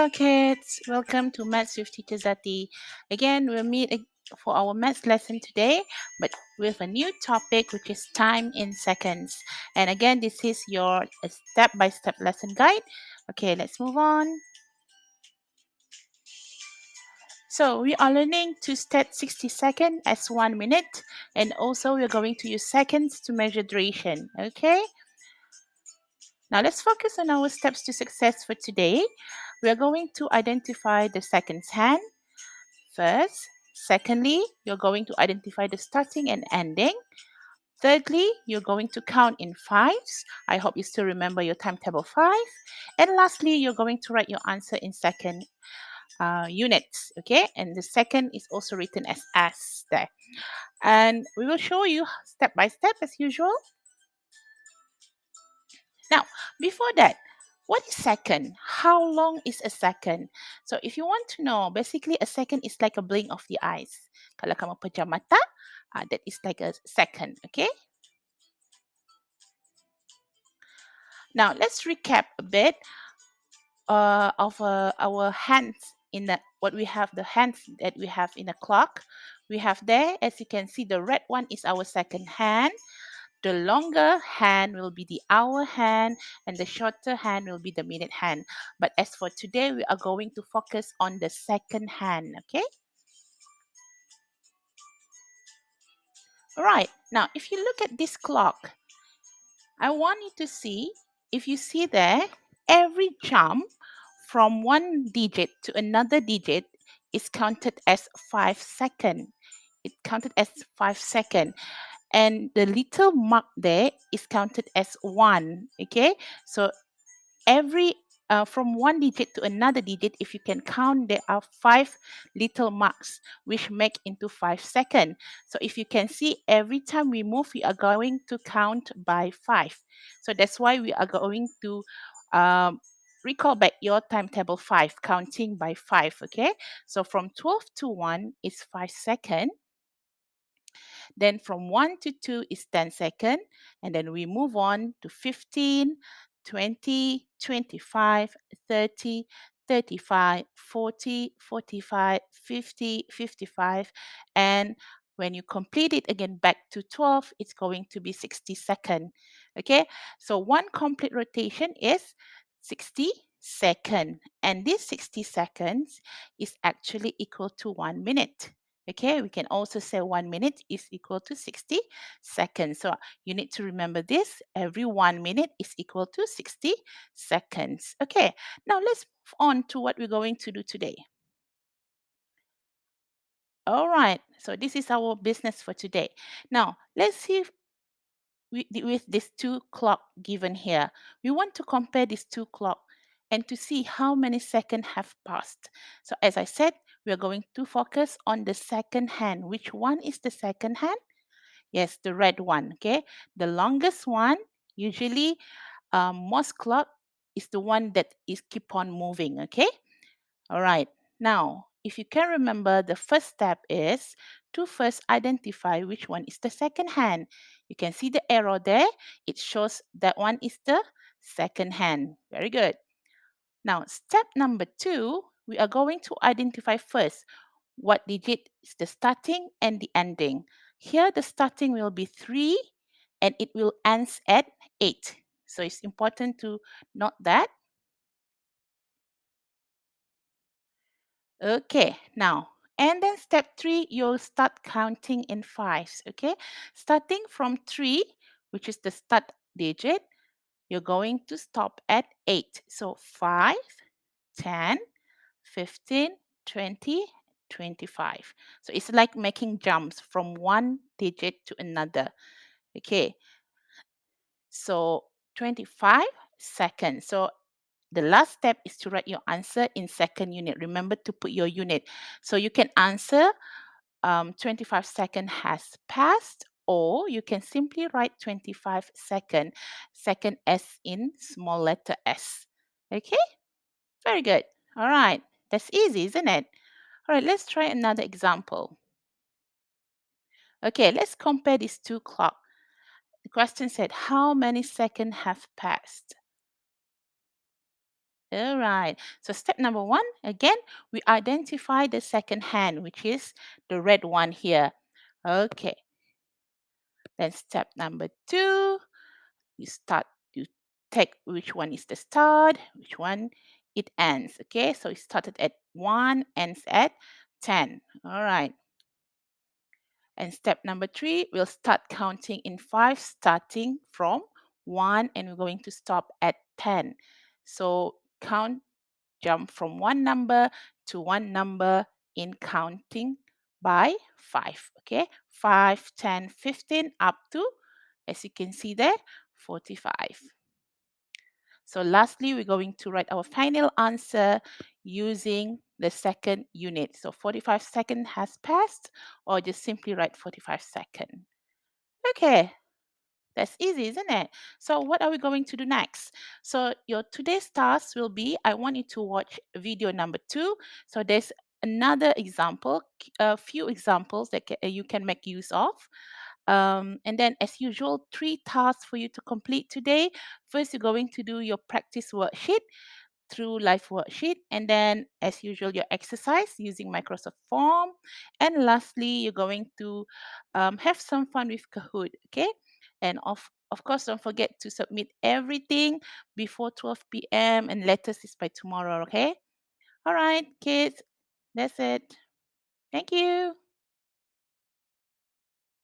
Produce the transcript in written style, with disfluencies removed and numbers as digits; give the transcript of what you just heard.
Hello, kids. Welcome to Maths with Teacher Zati. Again, we'll meet for our maths lesson today, but with a new topic, which is time in seconds. And again, this is your step-by-step lesson guide. Okay, let's move on. So we are learning to state 60 seconds as 1 minute, and also we're going to use seconds to measure duration. Okay. Now let's focus on our steps to success for today. We are going to identify the seconds hand first. Secondly, you're going to identify the starting and ending. Thirdly, you're going to count in fives. I hope you still remember your timetable 5. And lastly, you're going to write your answer in second units. Okay, and the second is also written as S there. And we will show you step by step as usual. Now, before that, what is second? How long is a second? So if you want to know, basically a second is like a blink of the eyes. Kalau kamu pejam mata, that is like a second, okay? Now, let's recap a bit of our hands in what we have, the hands that we have in a clock. We have there, as you can see, the red one is our second hand. The longer hand will be the hour hand and the shorter hand will be the minute hand. But as for today, we are going to focus on the second hand, okay? All right, now if you look at this clock, I want you to see, if you see there, every jump from one digit to another digit is counted as 5 seconds. It counted as 5 seconds. And the little mark there is counted as 1, okay? So every from one digit to another digit, if you can count, there are 5 little marks which make into 5 seconds. So if you can see, every time we move, we are going to count by 5. So that's why we are going to recall back your timetable 5, counting by 5. Okay, so from 12 to 1 is 5 seconds. Then from 1 to 2 is 10 seconds. And then we move on to 15, 20, 25, 30, 35, 40, 45, 50, 55. And when you complete it again back to 12, it's going to be 60 seconds. Okay, so one complete rotation is 60 seconds. And this 60 seconds is actually equal to 1 minute. Okay, we can also say 1 minute is equal to 60 seconds. So you need to remember this. Every 1 minute is equal to 60 seconds. Okay, now let's move on to what we're going to do today. All right, so this is our business for today. Now, let's see if with these two clock given here. We want to compare these two clock and to see how many seconds have passed. So as I said, we are going to focus on the second hand. Which one is the second hand? Yes, the red one, okay? The longest one, usually most clock is the one that is keep on moving, okay? All right. Now, if you can remember, the first step is to first identify which one is the second hand. You can see the arrow there. It shows that one is the second hand. Very good. Now, step number 2, we are going to identify first what digit is the starting and the ending. Here, the starting will be 3 and it will end at 8. So it's important to note that. Okay, now, and then step 3, you'll start counting in fives, okay? Starting from 3, which is the start digit, you're going to stop at 8. So 5, 10, 15, 20, 25. So it's like making jumps from one digit to another. Okay, so 25 seconds. So the last step is to write your answer in second unit. Remember to put your unit. So you can answer 25 seconds has passed, or you can simply write 25 second, second S in small letter S. Okay, very good. All right, that's easy, isn't it? All right, let's try another example. Okay, let's compare these two clocks. The question said, how many seconds have passed? All right. So step number one, again, we identify the second hand, which is the red one here. Okay. Then step number two, you start, you take which one is the start, which one it ends. Okay. So it started at 1, ends at 10. All right. And step number three, we'll start counting in 5, starting from 1, and we're going to stop at 10. So jump from one number to one number in counting by 5. Okay, 5, 10, 15, up to, as you can see there, 45. So lastly, we're going to write our final answer using the second unit. So 45 seconds has passed, or just simply write 45 seconds. Okay, that's easy, isn't it? So what are we going to do next? So your today's task will be, I want you to watch video number 2. So there's another example, a few examples that you can make use of. And then, as usual, 3 tasks for you to complete today. First, you're going to do your practice worksheet through live worksheet, and then, as usual, your exercise using Microsoft Form. And lastly, you're going to have some fun with Kahoot. Okay, and of course, don't forget to submit everything before 12 p.m. and latest is by tomorrow. Okay. All right, kids. That's it. Thank you.